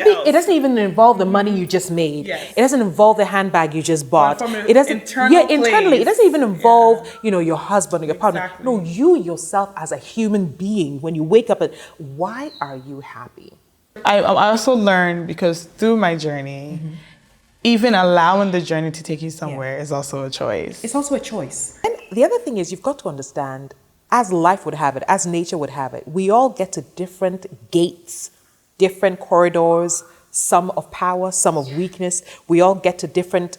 It doesn't even involve the money you just made. Yes. It doesn't involve the handbag you just bought. It doesn't internally. It doesn't even involve, your husband or your partner. Exactly. No, you yourself as a human being, when you wake up, why are you happy? I also learned, because through my journey, even allowing the journey to take you somewhere is also a choice. It's also a choice. And the other thing is, you've got to understand, as life would have it, as nature would have it, we all get to different gates, different corridors, some of power, some of weakness. We all get to different,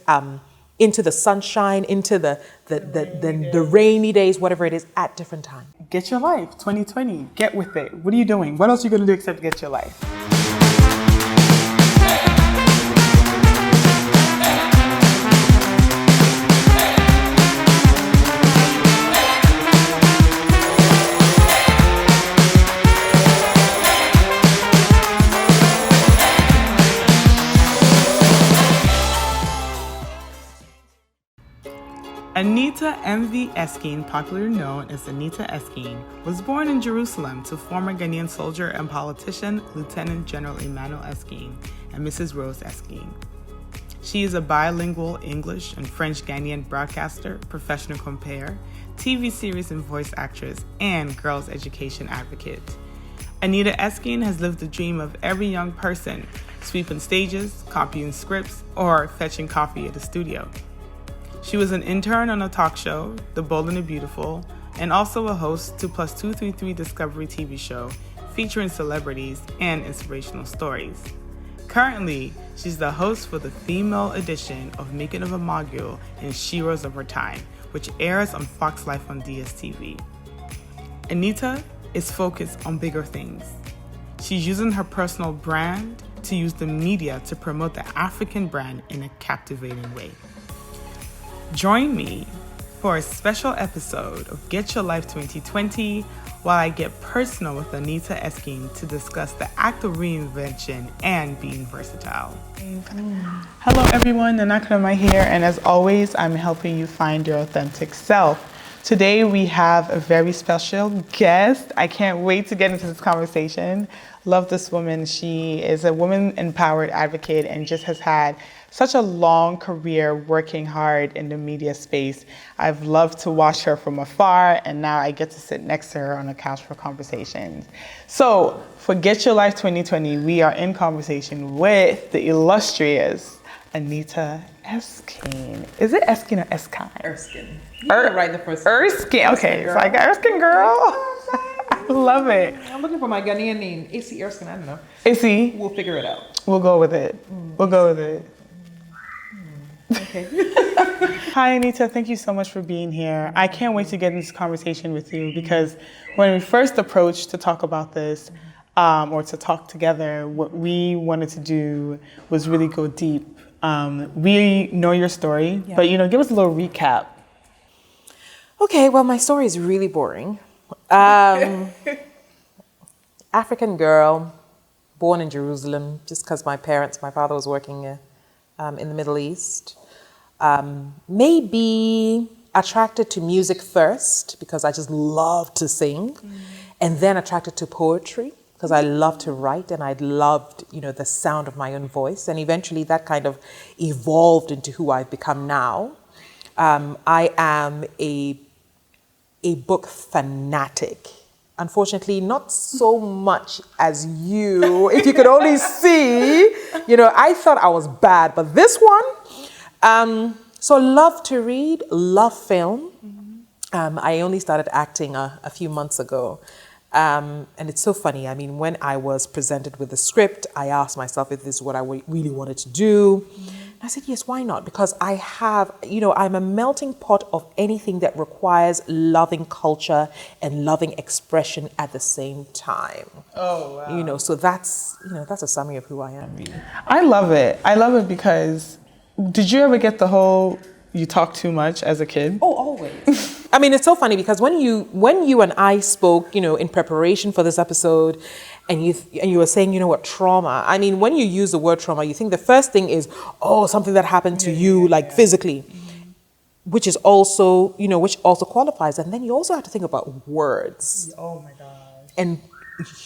into the sunshine, into the rainy days, whatever it is, at different times. Get your life, 2020. Get with it. What are you doing? What else are you going to do except get your life? Anita M.V. Erskine, popularly known as Anita Erskine, was born in Jerusalem to former Ghanaian soldier and politician Lieutenant General Emmanuel Erskine and Mrs. Rose Erskine. She is a bilingual English and French Ghanaian broadcaster, professional compere, TV series and voice actress, and girls' education advocate. Anita Erskine has lived the dream of every young person, sweeping stages, copying scripts, or fetching coffee at the studio. She was an intern on a talk show, The Bold and the Beautiful, and also a host to Plus 233 Discovery TV show featuring celebrities and inspirational stories. Currently, she's the host for the female edition of Making of a Mogul in Sheroes of Her Time, which airs on Fox Life on DSTV. Anita is focused on bigger things. She's using her personal brand to use the media to promote the African brand in a captivating way. Join me for a special episode of Get Your Life 2020 while I get personal with Anita Erskine to discuss the act of reinvention and being versatile. Hello everyone, Nana Konamah here, and as always, I'm helping you find your authentic self. Today we have a very special guest. I can't wait to get into this conversation. Love this woman. She is a woman-empowered advocate and just has had such a long career working hard in the media space. I've loved to watch her from afar, and now I get to sit next to her on a couch for conversations. So for Get Your Life 2020, we are in conversation with the illustrious Anita Erskine. Is it Erskine or Erskine? Erskine. Right the first Erskine. Okay, so I got Erskine girl. I love it. I'm looking for my Ghanaian name. Issy Erskine, I don't know. Issy? We'll figure it out. We'll go with it. We'll go with it. Okay. Hi, Anita. Thank you so much for being here. I can't wait to get into this conversation with you because when we first approached to talk about this, or to talk together, what we wanted to do was really go deep. We know your story, but give us a little recap. Okay, well, my story is really boring. African girl, born in Jerusalem, just because my father was working in the Middle East. Maybe attracted to music first because I just loved to sing, and then attracted to poetry because I loved to write and I loved, the sound of my own voice. And eventually that kind of evolved into who I've become now. I am a book fanatic. Unfortunately, not so much as you. If you could only see, I thought I was bad, but this one, so love to read, love film. I only started acting a few months ago. And it's so funny. I mean, when I was presented with the script, I asked myself if this is what I really wanted to do. I said, yes, why not? Because I have, I'm a melting pot of anything that requires loving culture and loving expression at the same time. Oh, wow. So that's a summary of who I am. I love it. I love it because did you ever get the whole you talk too much as a kid? Oh, always. I mean, it's so funny because when you and I spoke, in preparation for this episode, and you were saying, trauma. I mean, when you use the word trauma, you think the first thing is, something that happened to you, physically, which is also, which also qualifies. And then you also have to think about words. Oh my gosh. And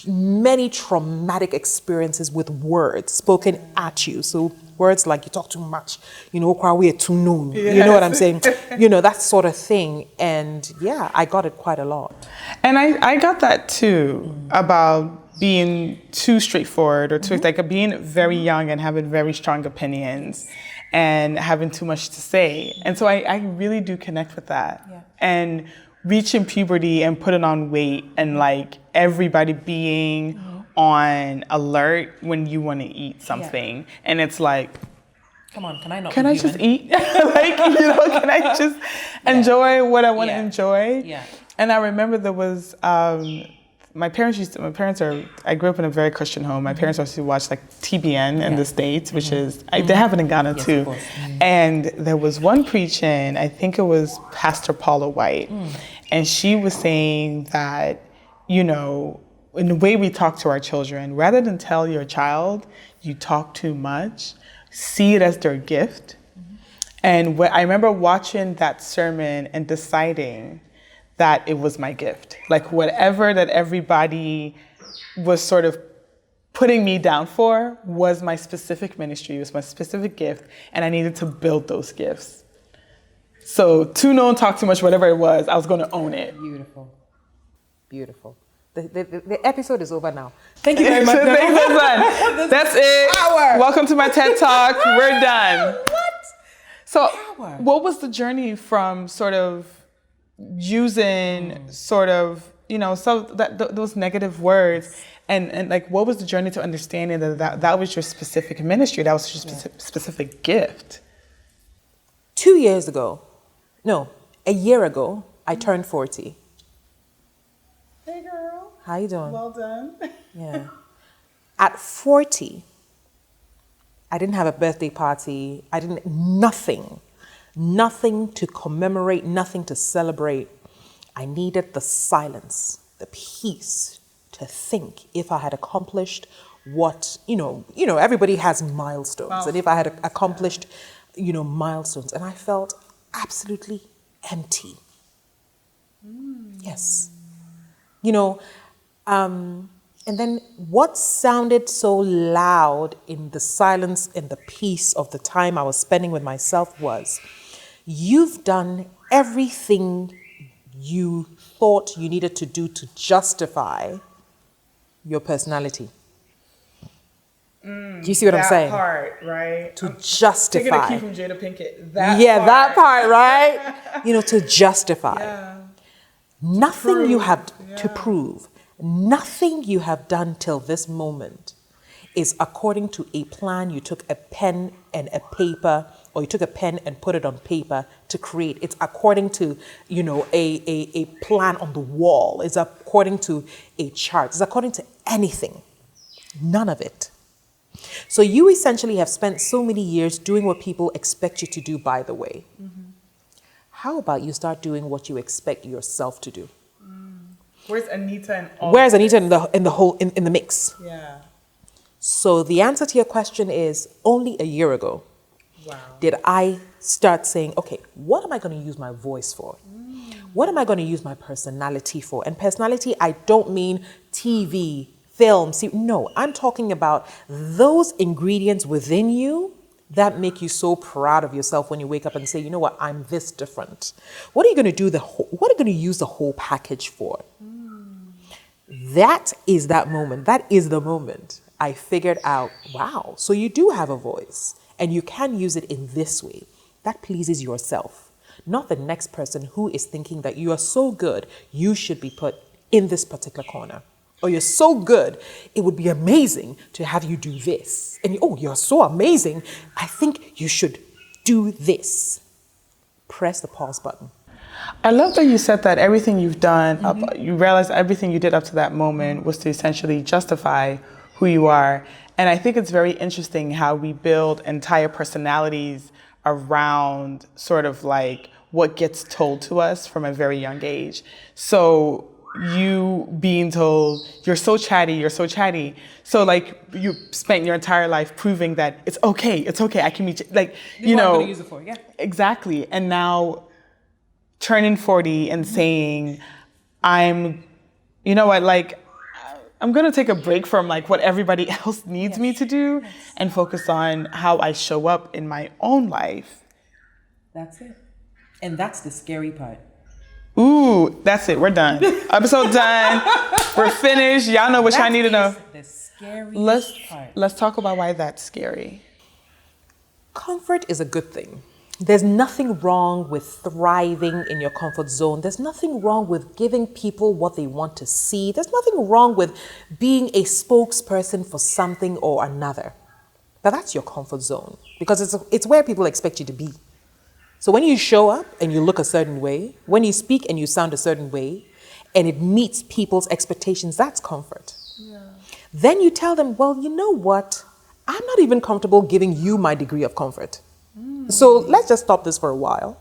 many traumatic experiences with words spoken at you. So words like you talk too much, we're too known, you know what I'm saying? That sort of thing. And yeah, I got it quite a lot. And I got that too, about being too straightforward or too, like being very young and having very strong opinions and having too much to say. And so I really do connect with that. Yeah. And reaching puberty and putting on weight and like everybody being on alert when you want to eat something. And it's like, come on, can I not? Can I just eat? Can I just enjoy what I want to enjoy? Yeah. And I remember there was, I grew up in a very Christian home. My parents used to watch like TBN in the States, which is, they have it in Ghana too. Of course. And there was one preaching, I think it was Pastor Paula White. And she was saying that, in the way we talk to our children, rather than tell your child you talk too much, see it as their gift. And I remember watching that sermon and deciding that it was my gift. Like whatever that everybody was sort of putting me down for was my specific ministry, was my specific gift, and I needed to build those gifts. So too known, talk too much, whatever it was, I was going to own it. Beautiful. Beautiful. The episode is over now. Thank you very much. That's it. Power. Welcome to my TED Talk. We're done. What? So what was the journey from sort of using sort of, those negative words and like, what was the journey to understanding that was your specific ministry, that was your specific gift? 2 years ago, a year ago, I turned 40. Hey girl. How you doing? Well done. Yeah. At 40, I didn't have a birthday party. Nothing to commemorate, nothing to celebrate. I needed the silence, the peace to think if I had accomplished what, everybody has milestones. And if I had accomplished, milestones, and I felt absolutely empty. Yes. And then what sounded so loud in the silence and the peace of the time I was spending with myself was, you've done everything you thought you needed to do to justify your personality. Do you see what I'm saying? That part, right? To justify. Taking a key from Jada Pinkett. That part, right? To justify. Yeah. Nothing you have to prove. Nothing you have done till this moment is according to a plan you took a pen and a paper, or you took a pen and put it on paper to create. It's according to, a plan on the wall. It's according to a chart. It's according to anything. None of it. So you essentially have spent so many years doing what people expect you to do, by the way. How about you start doing what you expect yourself to do? Where's Anita in all Where's Anita in the mix? Yeah. So the answer to your question is, only a year ago did I start saying, okay, what am I going to use my voice for? What am I going to use my personality for? And personality, I don't mean TV, film. No, I'm talking about those ingredients within you that make you so proud of yourself when you wake up and say, you know what, I'm this different. What are you going to do what are you going to use the whole package for? That is that moment. That is the moment I figured out, wow, so you do have a voice and you can use it in this way that pleases yourself, not the next person who is thinking that you are so good, you should be put in this particular corner. Or you're so good, it would be amazing to have you do this. And you're so amazing, I think you should do this. Press the pause button. I love that you said that everything you've done, you realize everything you did up to that moment was to essentially justify who you are. And I think it's very interesting how we build entire personalities around sort of like what gets told to us from a very young age. So you being told, you're so chatty. So like you spent your entire life proving that it's okay, I can meet you. Like, I'm going to use it for, yeah. Exactly. And now turning 40 and saying, you know what, like, I'm going to take a break from like what everybody else needs me to do and focus on how I show up in my own life. That's it. And that's the scary part. Ooh, that's it. We're done. Episode done. We're finished. Y'all know what y'all need to know. The scariest part. Let's talk about why that's scary. Comfort is a good thing. There's nothing wrong with thriving in your comfort zone. There's nothing wrong with giving people what they want to see. There's nothing wrong with being a spokesperson for something or another. But that's your comfort zone because it's where people expect you to be. So when you show up and you look a certain way, when you speak and you sound a certain way, and it meets people's expectations, that's comfort. Yeah. Then you tell them, well, you know what? I'm not even comfortable giving you my degree of comfort. So let's just stop this for a while.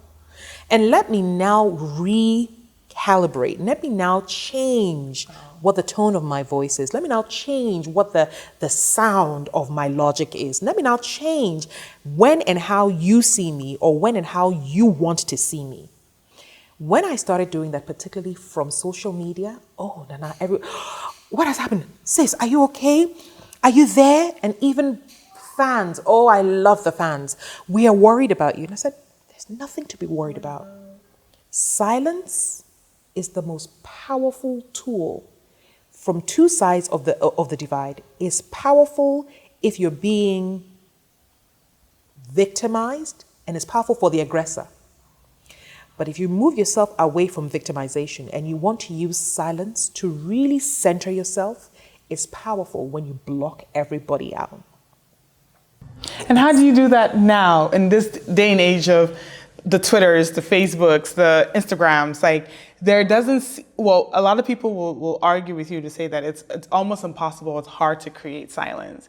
And let me now recalibrate. Let me now change what the tone of my voice is. Let me now change what the sound of my logic is. Let me now change when and how you see me or when and how you want to see me. When I started doing that, particularly from social media, oh, Nana, what has happened? Sis, are you okay? Are you there? And even fans, oh, I love the fans. We are worried about you. And I said, there's nothing to be worried about. Silence is the most powerful tool from two sides of the divide. It's powerful if you're being victimized, and it's powerful for the aggressor. But if you move yourself away from victimization and you want to use silence to really center yourself, it's powerful when you block everybody out. And how do you do that now in this day and age of the Twitters, the Facebooks, the Instagrams? Like a lot of people will argue with you to say that it's almost impossible. It's hard to create silence.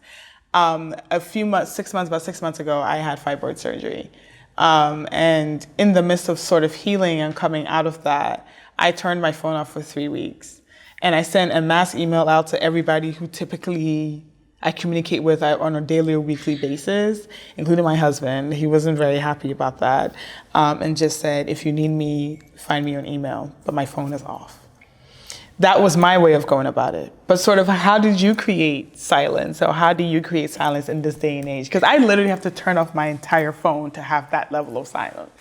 About 6 months ago, I had fibroid surgery. And in the midst of sort of healing and coming out of that, I turned my phone off for 3 weeks. And I sent a mass email out to everybody who typically I communicate with on a daily or weekly basis, including my husband. He wasn't very happy about that. And just said, if you need me, find me on email, but my phone is off. That was my way of going about it. But sort of how did you create silence? Or how do you create silence in this day and age? Because I literally have to turn off my entire phone to have that level of silence.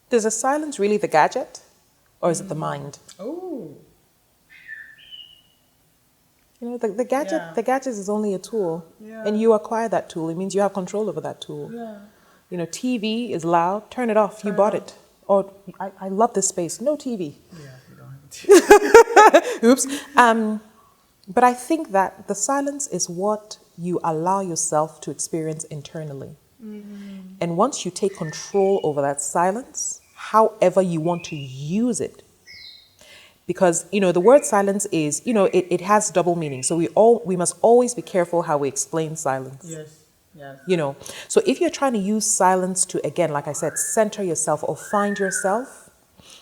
Is the silence really the gadget? Or is it the mind? Oh. You know, the gadget is only a tool. Yeah. And you acquire that tool. It means you have control over that tool. Yeah. You know, TV is loud. Turn it off. You bought it. Or I love this space. No TV. Yeah, you don't have TV. Oops. But I think that the silence is what you allow yourself to experience internally. Mm-hmm. And once you take control over that silence, however you want to use it, because, you know, the word silence is, you know, it has double meaning. So we must always be careful how we explain silence. Yes. You know, so if you're trying to use silence to, again, like I said, center yourself or find yourself,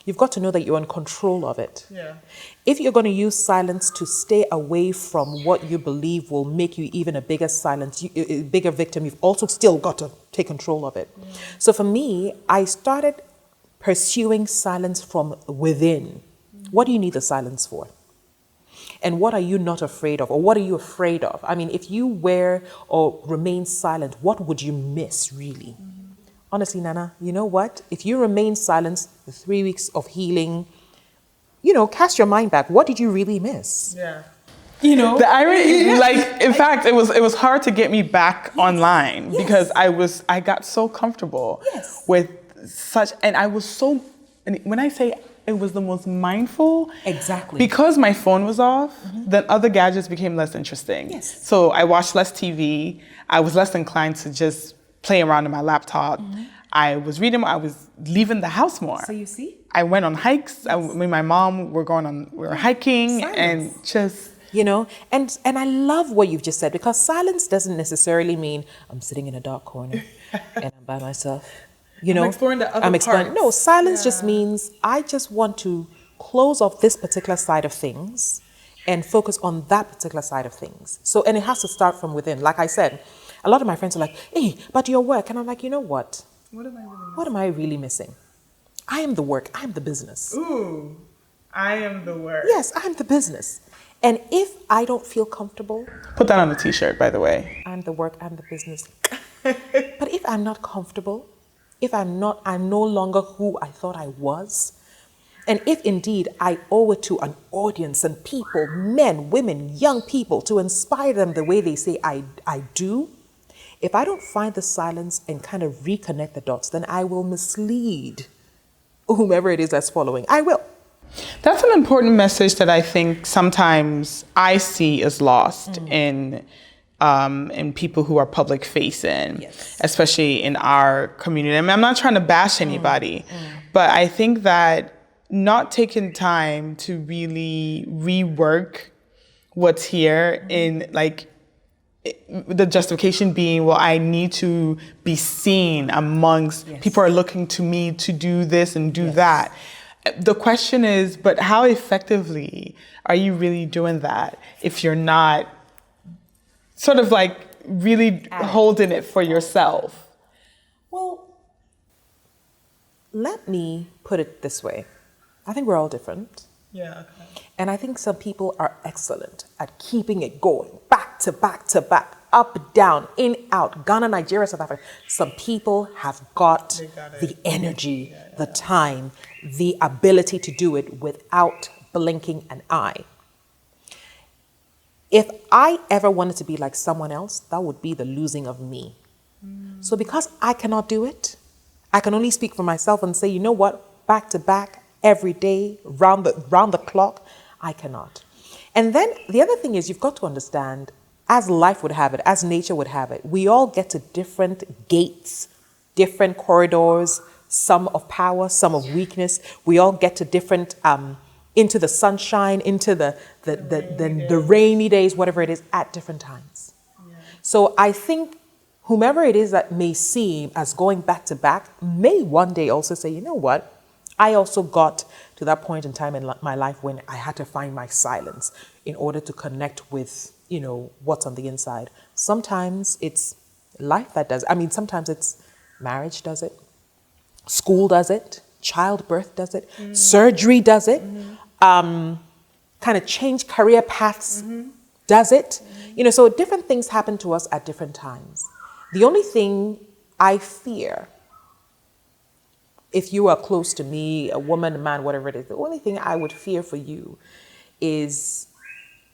you've got to know that you're in control of it. Yeah. If you're going to use silence to stay away from what you believe will make you even a bigger bigger victim, you've also still got to take control of it. Yeah. So for me, I started pursuing silence from within. What do you need the silence for? And what are you not afraid of? Or what are you afraid of? I mean, if you were or remain silent, what would you miss, really? Mm-hmm. Honestly, Nana, you know what? If you remain silent, the 3 weeks of healing, you know, cast your mind back. What did you really miss? Yeah. You know? The irony, like, in fact, it was hard to get me back online because I got so comfortable with such, and I was so, and when I say it was the most mindful. Exactly. Because my phone was off, then other gadgets became less interesting. Yes. So I watched less TV. I was less inclined to just play around on my laptop. I was reading, I was leaving the house more. So you see? I went on hikes. Me and my mom we were hiking. Silence. And just... You know, and I love what you've just said, because silence doesn't necessarily mean I'm sitting in a dark corner and I'm by myself. You know, I'm exploring the other parts. No, silence just means I just want to close off this particular side of things and focus on that particular side of things. So, and it has to start from within. Like I said, a lot of my friends are like, hey, but your work. And I'm like, you know what? What am I really missing? I am the work. I am the business. Ooh, I am the work. Yes, I'm the business. And if I don't feel comfortable, Put that on a t-shirt, by the way. I'm the work, I'm the business. But if I'm not comfortable, if I'm no longer who I thought I was, and if indeed I owe it to an audience and people, men, women, young people, to inspire them the way they say I do, if I don't find the silence and kind of reconnect the dots, then I will mislead whomever it is that's following. I will. That's an important message that I think sometimes I see is lost in people who are public facing, Yes. especially in our community. I mean, I'm not trying to bash anybody, but I think that not taking time to really rework what's here in like the justification being, well, I need to be seen amongst people are looking to me to do this and do that. The question is, but how effectively are you really doing that if you're not sort of like really holding it for yourself? Well, let me put it this way. I think we're all different. Yeah, okay. And I think some people are excellent at keeping it going, back to back to back, up, down, in, out, Ghana, Nigeria, South Africa. Some people have got the energy, the time, the ability to do it without blinking an eye. If I ever wanted to be like someone else, that would be the losing of me. So because I cannot do it, I can only speak for myself and say, you know what, back to back, every day, round the clock, I cannot. And then the other thing is you've got to understand, as life would have it, as nature would have it, we all get to different gates, different corridors, some of power, some of weakness. We all get to different, into the sunshine, into the rainy days, whatever it is, at different times. Yeah. So I think whomever it is that may seem as going back to back may one day also say, you know what? I also got to that point in time in my life when I had to find my silence in order to connect with, you know, what's on the inside. Sometimes it's life that does. I mean, sometimes it's marriage does it, school does it, childbirth does it, surgery does it, kind of change career paths does it. You know, so different things happen to us at different times. The only thing I fear, if you are close to me, a woman, a man, whatever it is, the only thing I would fear for you is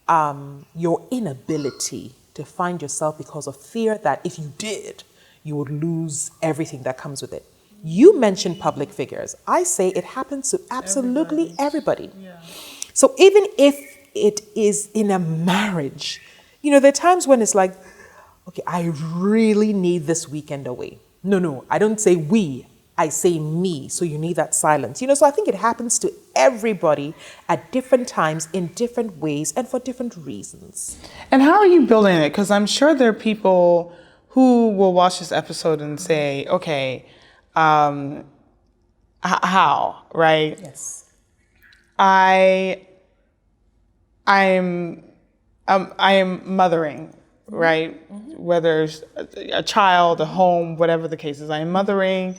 your inability to find yourself because of fear that if you did, you would lose everything that comes with it. You mentioned public figures. I say it happens to absolutely everybody. Yeah. So even if it is in a marriage, you know, there are times when it's like, okay, I really need this weekend away. No, I don't say we. I say me, so you need that silence. You know, so I think it happens to everybody at different times, in different ways, and for different reasons. And how are you building it? Because I'm sure there are people who will watch this episode and say, okay, how, right? Yes. I am mothering, right? Whether it's a child, a home, whatever the case is, I am mothering.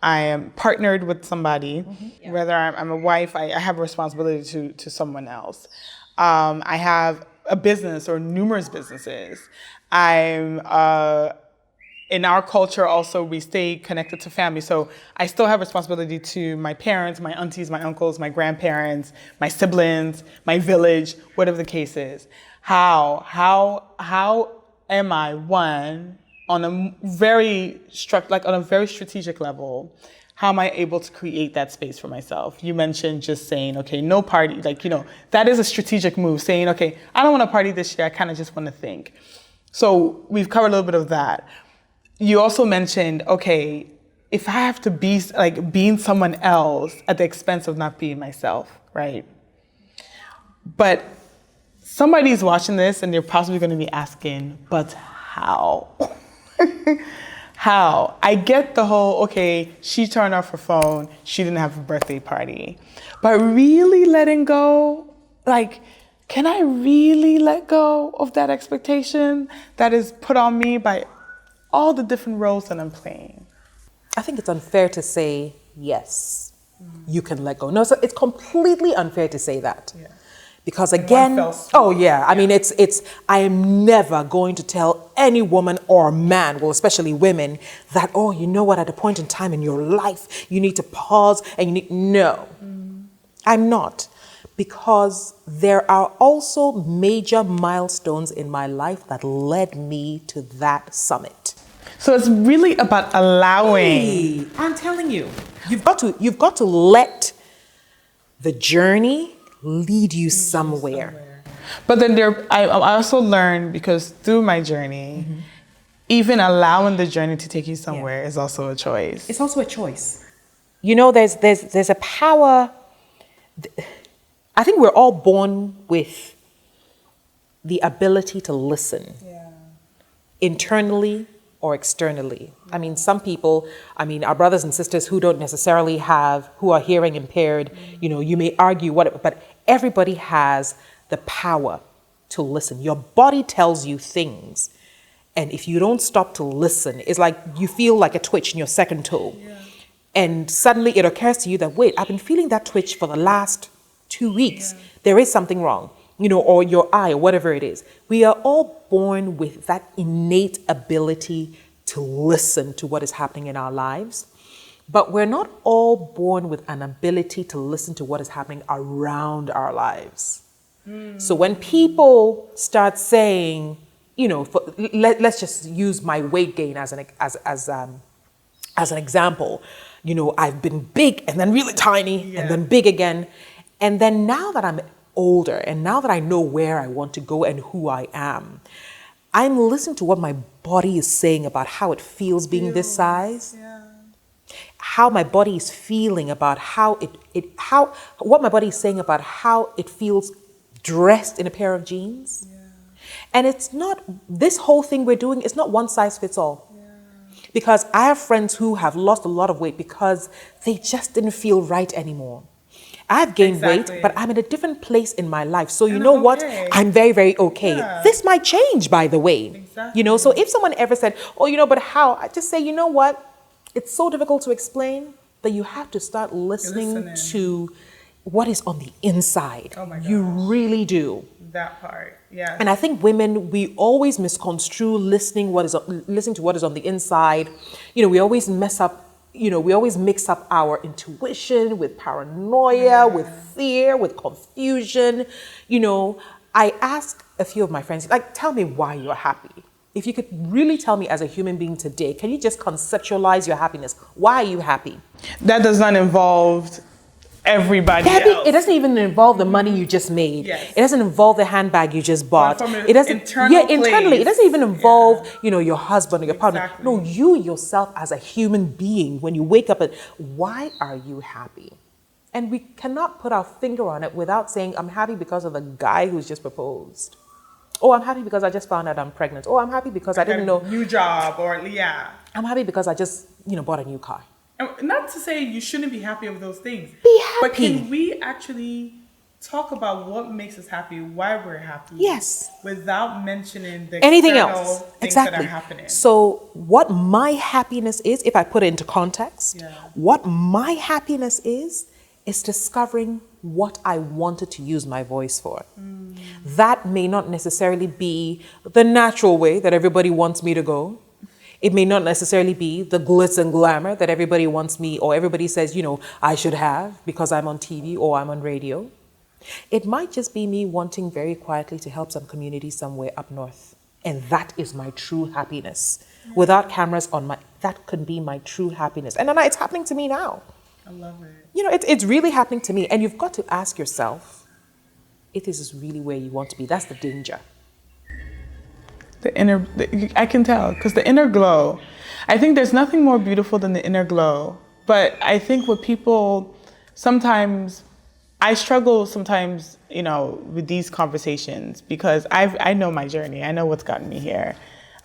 I am partnered with somebody, whether I'm a wife, I have a responsibility to someone else. I have a business or numerous businesses. I'm, in our culture also, we stay connected to family. So I still have responsibility to my parents, my aunties, my uncles, my grandparents, my siblings, my village, whatever the case is. How am I, one, on a very strategic level, how am I able to create that space for myself? You mentioned just saying, okay, no party, like, you know, that is a strategic move, saying, okay, I don't want to party this year, I kind of just want to think. So we've covered a little bit of that. You also mentioned, okay, if I have to be like being someone else at the expense of not being myself, right? But somebody's watching this and they're possibly going to be asking, but how? How? I get the whole, okay, she turned off her phone, she didn't have a birthday party. But really letting go, like, can I really let go of that expectation that is put on me by all the different roles that I'm playing? I think it's unfair to say yes. you can let go. No, so it's completely unfair to say that. Yeah. Because again, I mean, I am never going to tell any woman or man, well, especially women, that, oh, you know what, at a point in time in your life, you need to pause and no, I'm not. Because there are also major milestones in my life that led me to that summit. So it's really about allowing. Hey, I'm telling you, you've got to let the journey lead you somewhere. But then I also learned, because through my journey, even allowing the journey to take you somewhere is also a choice. It's also a choice. You know, there's a power. I think we're all born with the ability to listen, internally or externally. I mean, some people, our brothers and sisters who don't necessarily who are hearing impaired, you may argue but everybody has the power to listen. Your body tells you things, and if you don't stop to listen, it's like you feel like a twitch in your second toe. And suddenly it occurs to you that, wait, I've been feeling that twitch for the last 2 weeks. There is something wrong, or your eye or whatever it is. We are all born with that innate ability to listen to what is happening in our lives. But we're not all born with an ability to listen to what is happening around our lives. So when people start saying, let's just use my weight gain as an example. I've been big and then really tiny and then big again. And then now that I'm older and now that I know where I want to go and who I am, I'm listening to what my body is saying about how it feels being this size. How my body is feeling about what my body is saying about how it feels dressed in a pair of jeans. And it's not, this whole thing we're doing, it's not one size fits all. Because I have friends who have lost a lot of weight because they just didn't feel right anymore. I've gained weight, but I'm in a different place in my life. So you know what? I'm very, very okay. This might change, by the way. So if someone ever said, oh, but how? I just say, you know what? It's so difficult to explain that you have to start listening to what is on the inside. Oh my gosh. You really do. That part, yeah. And I think women, we always misconstrue listening to what is on the inside. We always mess up. We always mix up our intuition with paranoia, with fear, with confusion. I asked a few of my friends, tell me why you're happy. If you could really tell me as a human being today, can you just conceptualize your happiness? Why are you happy? That does not involve everybody else. It doesn't even involve the money you just made. Yes. It doesn't involve the handbag you just bought. It doesn't internally. It doesn't even involve, your husband or your partner. No, you yourself as a human being, when you wake up, why are you happy? And we cannot put our finger on it without saying, I'm happy because of the guy who's just proposed. Oh, I'm happy because I just found out I'm pregnant. Oh, I'm happy because I didn't know. New job I'm happy because I just, bought a new car. Not to say you shouldn't be happy with those things. Be happy. But can we actually talk about what makes us happy, why we're happy? Yes. Without mentioning the anything else things that are happening. So what my happiness is, if I put it into context, what my happiness is discovering what I wanted to use my voice for. That may not necessarily be the natural way that everybody wants me to go. It may not necessarily be the glitz and glamour that everybody wants me, or everybody says, I should have because I'm on TV or I'm on radio. It might just be me wanting very quietly to help some community somewhere up north. And that is my true happiness. Without cameras on that could be my true happiness. And it's happening to me now. I love it. It's really happening to me. And you've got to ask yourself, if this is really where you want to be. That's the danger. I can tell, because the inner glow, I think there's nothing more beautiful than the inner glow. But I think what people sometimes, I struggle sometimes, with these conversations because I know my journey. I know what's gotten me here.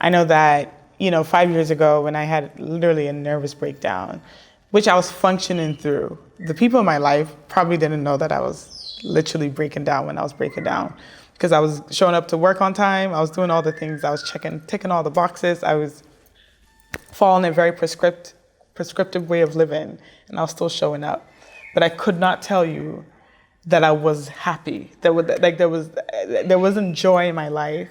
I know that, 5 years ago when I had literally a nervous breakdown, which I was functioning through, the people in my life probably didn't know that I was literally breaking down when I was breaking down. Because I was showing up to work on time, I was doing all the things, I was ticking all the boxes, I was following a very prescriptive way of living, and I was still showing up. but I could not tell you that I was happy. There wasn't joy in my life,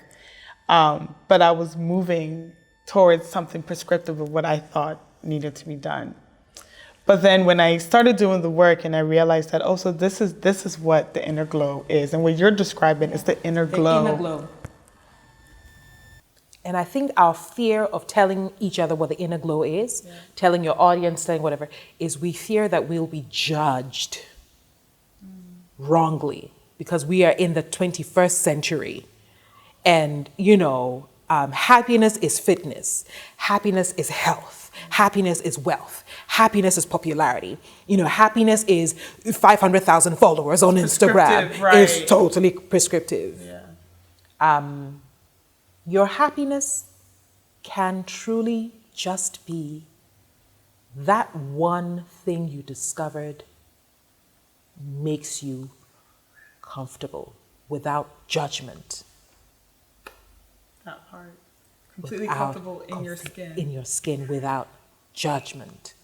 but I was moving towards something prescriptive of what I thought needed to be done. But then when I started doing the work and I realized that, so this is what the inner glow is, and what you're describing is the inner glow. The inner glow. And I think our fear of telling each other what the inner glow is, telling your audience, telling whatever, is we fear that we'll be judged wrongly because we are in the 21st century. And, happiness is fitness. Happiness is health. Happiness is wealth. Happiness is popularity. Happiness is 500,000 followers on Instagram. Right. It's totally prescriptive. Yeah. Your happiness can truly just be that one thing you discovered makes you comfortable without judgment. That part. Completely comfortable in your skin. In your skin without judgment.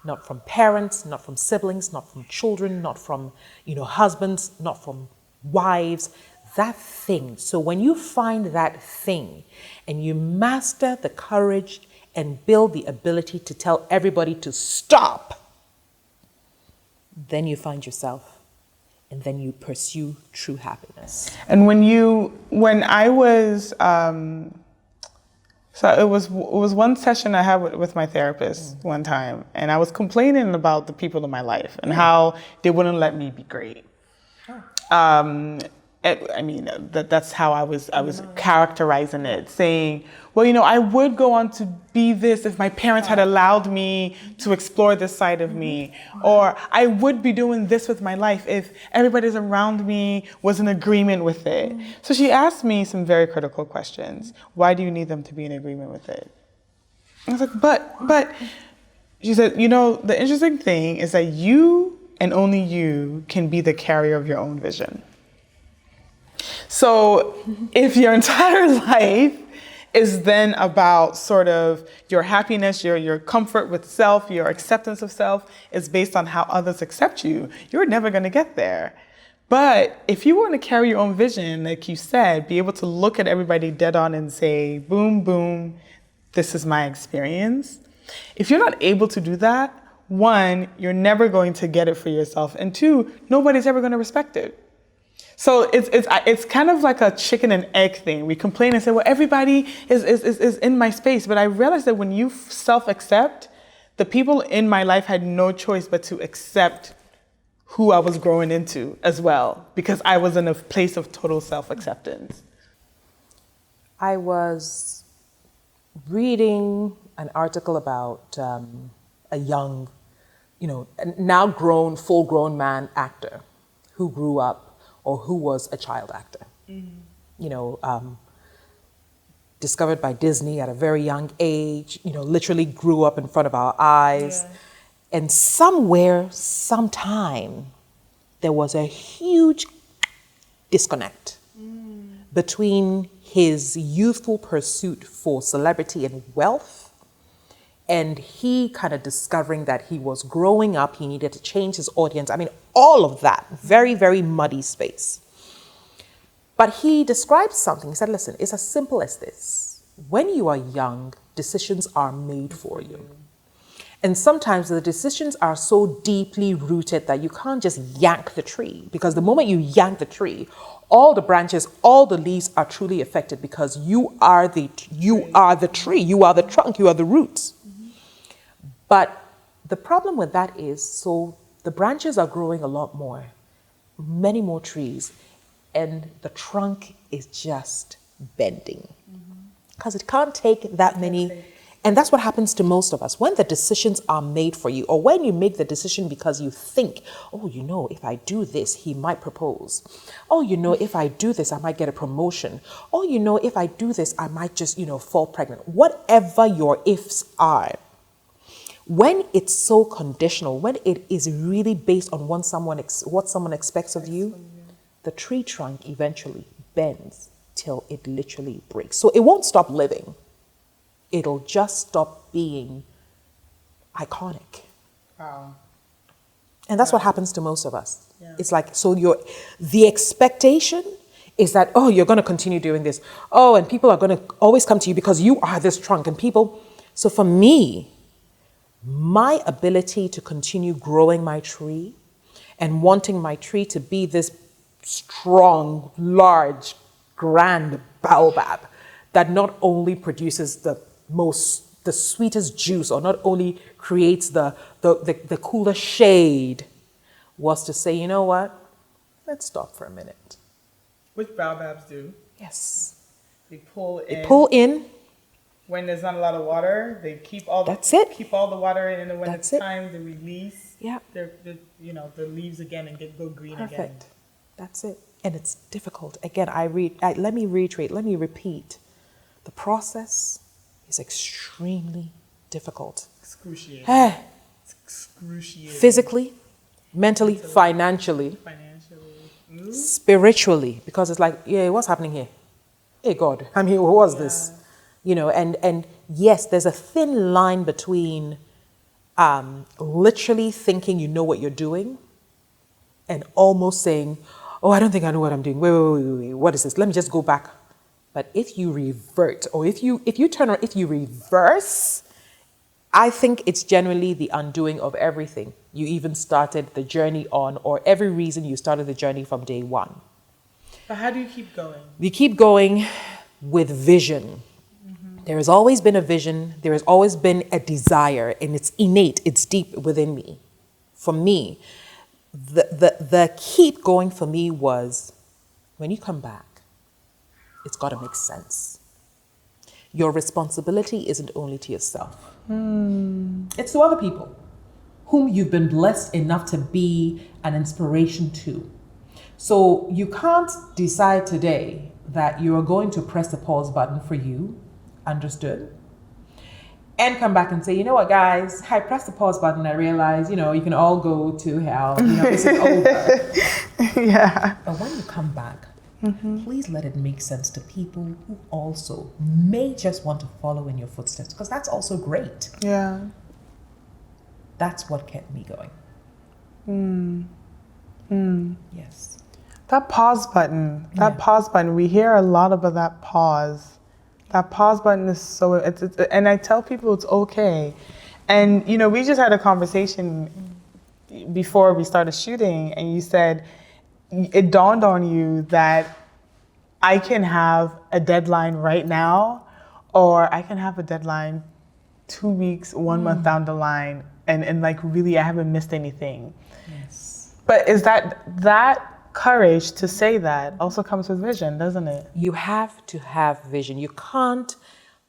Not from parents, not from siblings, not from children, not from, husbands, not from wives. That thing. So when you find that thing and you master the courage and build the ability to tell everybody to stop, then you find yourself and then you pursue true happiness. And when I was, so it was one session I had with my therapist one time, and I was complaining about the people in my life and how they wouldn't let me be great. That's how I was characterizing it, saying, well, I would go on to be this if my parents had allowed me to explore this side of me, or I would be doing this with my life if everybody around me was in agreement with it. So she asked me some very critical questions. Why do you need them to be in agreement with it? I was like, but she said, the interesting thing is that you and only you can be the carrier of your own vision. So if your entire life is then about sort of your happiness, your comfort with self, your acceptance of self is based on how others accept you, you're never going to get there. But if you want to carry your own vision, like you said, be able to look at everybody dead on and say, boom, boom, this is my experience. If you're not able to do that, one, you're never going to get it for yourself. And two, nobody's ever going to respect it. So it's kind of like a chicken and egg thing. We complain and say, well, everybody is in my space. But I realized that when you self-accept, the people in my life had no choice but to accept who I was growing into as well, because I was in a place of total self-acceptance. I was reading an article about a young, now grown, full-grown man actor who grew up or who was a child actor, discovered by Disney at a very young age, literally grew up in front of our eyes. Yeah. And somewhere, sometime, there was a huge disconnect between his youthful pursuit for celebrity and wealth and he kind of discovering that he was growing up, he needed to change his audience. All of that, very, very muddy space. But he described something. He said, listen, it's as simple as this. When you are young, decisions are made for you. And sometimes the decisions are so deeply rooted that you can't just yank the tree, because the moment you yank the tree, all the branches, all the leaves are truly affected, because you are the tree, you are the trunk, you are the roots. But the problem with that is, so the branches are growing a lot more, many more trees, and the trunk is just bending. Because it can't take that many. And that's what happens to most of us. When the decisions are made for you, or when you make the decision because you think, if I do this, he might propose. If I do this, I might get a promotion. If I do this, I might just, fall pregnant. Whatever your ifs are, when it's so conditional, when it is really based on what someone expects of you, the tree trunk eventually bends till it literally breaks. So it won't stop living. It'll just stop being iconic. Wow. And that's what happens to most of us. Yeah. It's like, so the expectation is that, oh, you're going to continue doing this. Oh, and people are going to always come to you because you are this trunk. And people, so for me, my ability to continue growing my tree and wanting my tree to be this strong, large, grand baobab that not only produces the sweetest juice, or not only creates the cooler shade, was to say, you know what? Let's stop for a minute. Which baobabs do. Yes. They pull in. They pull in. When there's not a lot of water, they keep all the water in, and then when it's time to release, the leaves again and go green again. Perfect. That's it. And it's difficult. Again, let me reiterate, let me repeat. The process is extremely difficult. Excruciating. It's excruciating. Physically, mentally, financially, spiritually, because it's like, yeah, what's happening here? Hey God, I mean, what was this? You know, and yes, there's a thin line between literally thinking you know what you're doing and almost saying, oh, I don't think I know what I'm doing. Wait, what is this? Let me just go back. But if you revert, or if you turn around, if you reverse, I think it's generally the undoing of everything you even started the journey on, or every reason you started the journey from day one. But how do you keep going? You keep going with vision. Mm-hmm. There has always been a vision. There has always been a desire, and it's innate. It's deep within me. For me, the keep going for me was, when you come back, it's got to make sense. Your responsibility isn't only to yourself. It's to other people whom you've been blessed enough to be an inspiration to. So you can't decide today that you are going to press the pause button for you, understood? And come back and say, you know what, guys, I pressed the pause button. I realized, you can all go to hell. This is over. Yeah. But when you come back, please let it make sense to people who also may just want to follow in your footsteps, because that's also great. Yeah. That's what kept me going. Yes. That pause button, we hear a lot about that pause. That pause button is so, and I tell people it's okay. And, we just had a conversation before we started shooting, and you said, it dawned on you that I can have a deadline right now, or I can have a deadline 2 weeks, 1 month down the line, and like really I haven't missed anything. Yes. But is that courage to say that also comes with vision, doesn't it? You have to have vision. You can't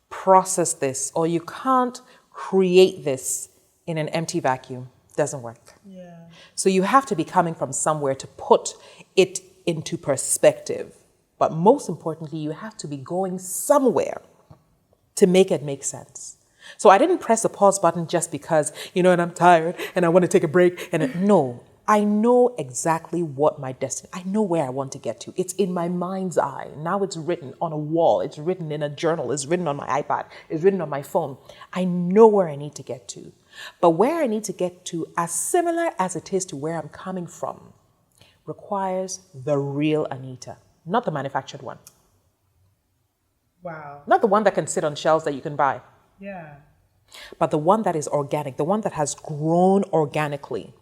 process this, or you can't create this in an empty vacuum. Doesn't work. Yeah. So you have to be coming from somewhere to put it into perspective. But most importantly, you have to be going somewhere to make it make sense. So I didn't press the pause button just because, and I'm tired and I want to take a break. No, I know exactly what my destiny, I know where I want to get to. It's in my mind's eye. Now it's written on a wall. It's written in a journal. It's written on my iPad. It's written on my phone. I know where I need to get to. But where I need to get to, as similar as it is to where I'm coming from, requires the real Anita, not the manufactured one. Wow. Not the one that can sit on shelves that you can buy. Yeah. But the one that is organic, the one that has grown organically.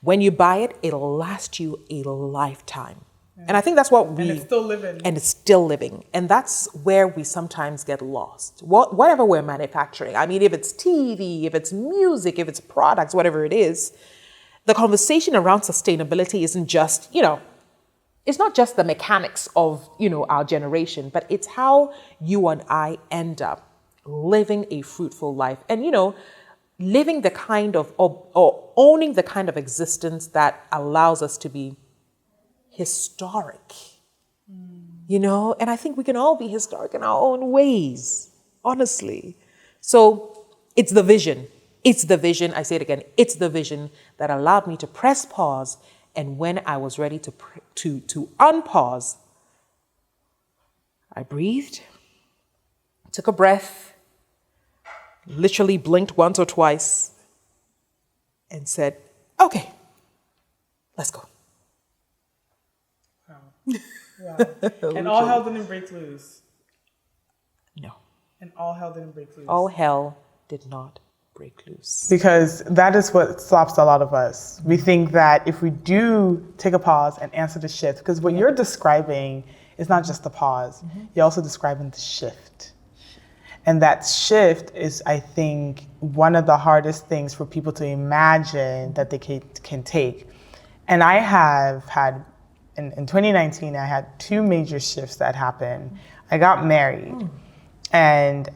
When you buy it, it'll last you a lifetime. Yeah. And I think that's what And it's still living. And it's still living. And that's where we sometimes get lost. Whatever we're manufacturing. I mean, if it's TV, if it's music, if it's products, whatever it is, the conversation around sustainability isn't just, it's not just the mechanics of, our generation, but it's how you and I end up living a fruitful life. And, living the kind of, or owning the kind of existence that allows us to be historic, and I think we can all be historic in our own ways, honestly. So it's the vision. It's the vision. I say it again. It's the vision that allowed me to press pause. And when I was ready to unpause, I breathed, took a breath, literally blinked once or twice, and said, okay, Let's go. Wow. Wow. And all hell didn't break loose. No. And all hell didn't break loose. All hell did not break loose. Because that is what stops a lot of us. We think that if we do take a pause and answer the shift, because what you're describing is not just the pause, you're also describing the shift. And that shift is, I think, one of the hardest things for people to imagine that they can take. And I have had, in 2019, I had 2 major shifts that happened. I got married. And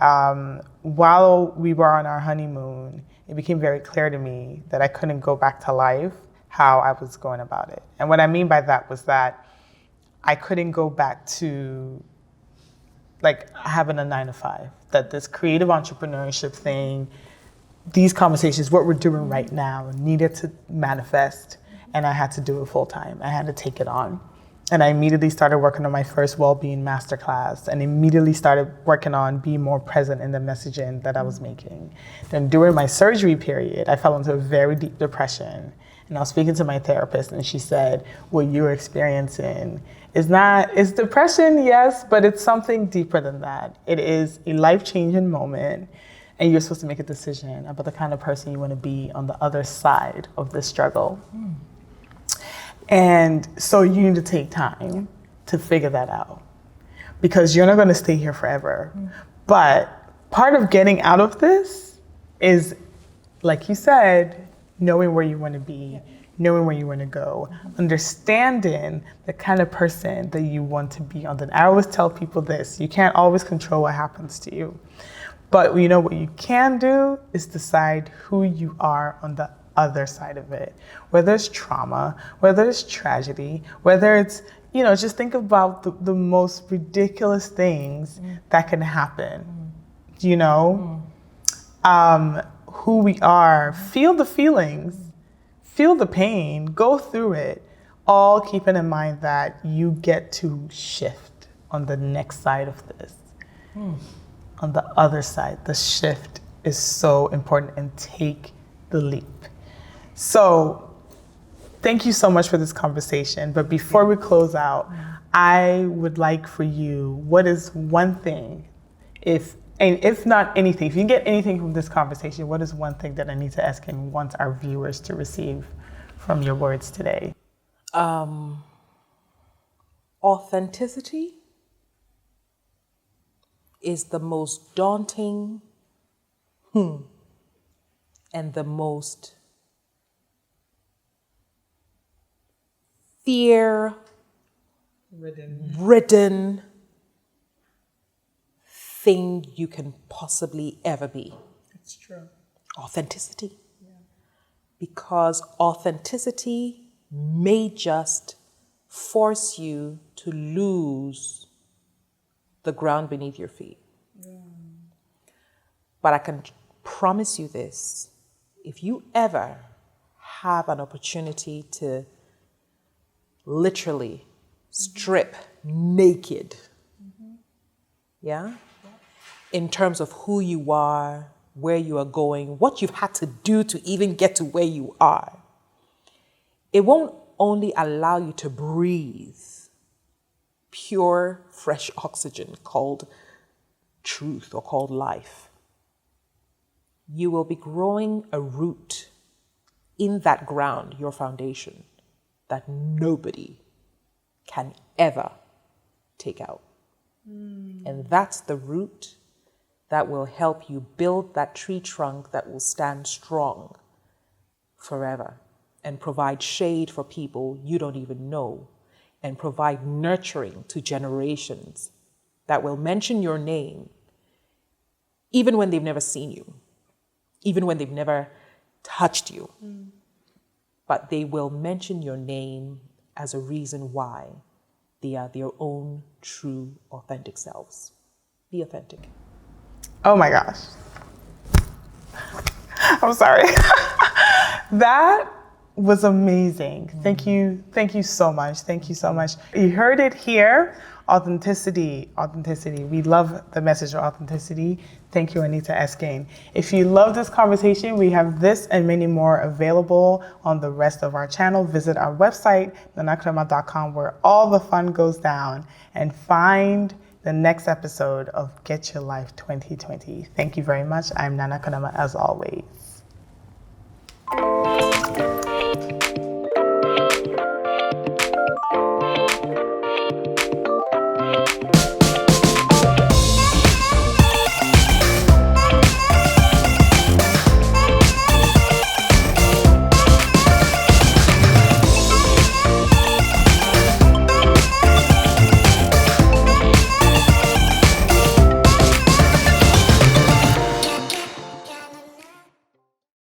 while we were on our honeymoon, it became very clear to me that I couldn't go back to life how I was going about it. And what I mean by that was that I couldn't go back to like having a 9-to-5, that this creative entrepreneurship thing, these conversations, what we're doing right now, needed to manifest, and I had to do it full time. I had to take it on. And I immediately started working on my first well-being masterclass, and immediately started working on being more present in the messaging that I was making. Then during my surgery period, I fell into a very deep depression. And I was speaking to my therapist, and she said, what you're experiencing it's depression, yes, but it's something deeper than that. It is a life-changing moment, and you're supposed to make a decision about the kind of person you want to be on the other side of this struggle. And so you need to take time to figure that out, because you're not going to stay here forever. But part of getting out of this is, like you said, knowing where you want to be, knowing where you want to go, understanding the kind of person that you want to be on. I always tell people this: you can't always control what happens to you, but you know what you can do is decide who you are on the other side of it. Whether it's trauma, whether it's tragedy, whether it's, just think about the most ridiculous things that can happen. Who we are, feel the feelings, feel the pain, go through it, all keeping in mind that you get to shift on the next side of this. On the other side, the shift is so important, and take the leap. So thank you so much for this conversation. But before we close out, I would like for you, what is one thing, if not anything, if you can get anything from this conversation, what is one thing that Anita Erskine wants our viewers to receive from your words today? Authenticity is the most daunting and the most fear-ridden thing you can possibly ever be. It's true. Authenticity. Yeah. Because authenticity may just force you to lose the ground beneath your feet. Yeah. But I can promise you this: if you ever have an opportunity to literally strip naked, in terms of who you are, where you are going, what you've had to do to even get to where you are, it won't only allow you to breathe pure, fresh oxygen called truth or called life. You will be growing a root in that ground, your foundation, that nobody can ever take out. And that's the root that will help you build that tree trunk that will stand strong forever and provide shade for people you don't even know, and provide nurturing to generations that will mention your name even when they've never seen you, even when they've never touched you. But they will mention your name as a reason why they are their own true, authentic selves. Be authentic. Oh my gosh. I'm sorry. That was amazing. Thank you so much. Thank you so much. You heard it here Authenticity. We love the message of authenticity. Thank you, Anita Erskine. If you love this conversation, we have this and many more available on the rest of our channel. Visit our website, nanakonamah.com, where all the fun goes down, and find the next episode of Get Your Life 2020. Thank you very much. I'm Nana Konamah, as always.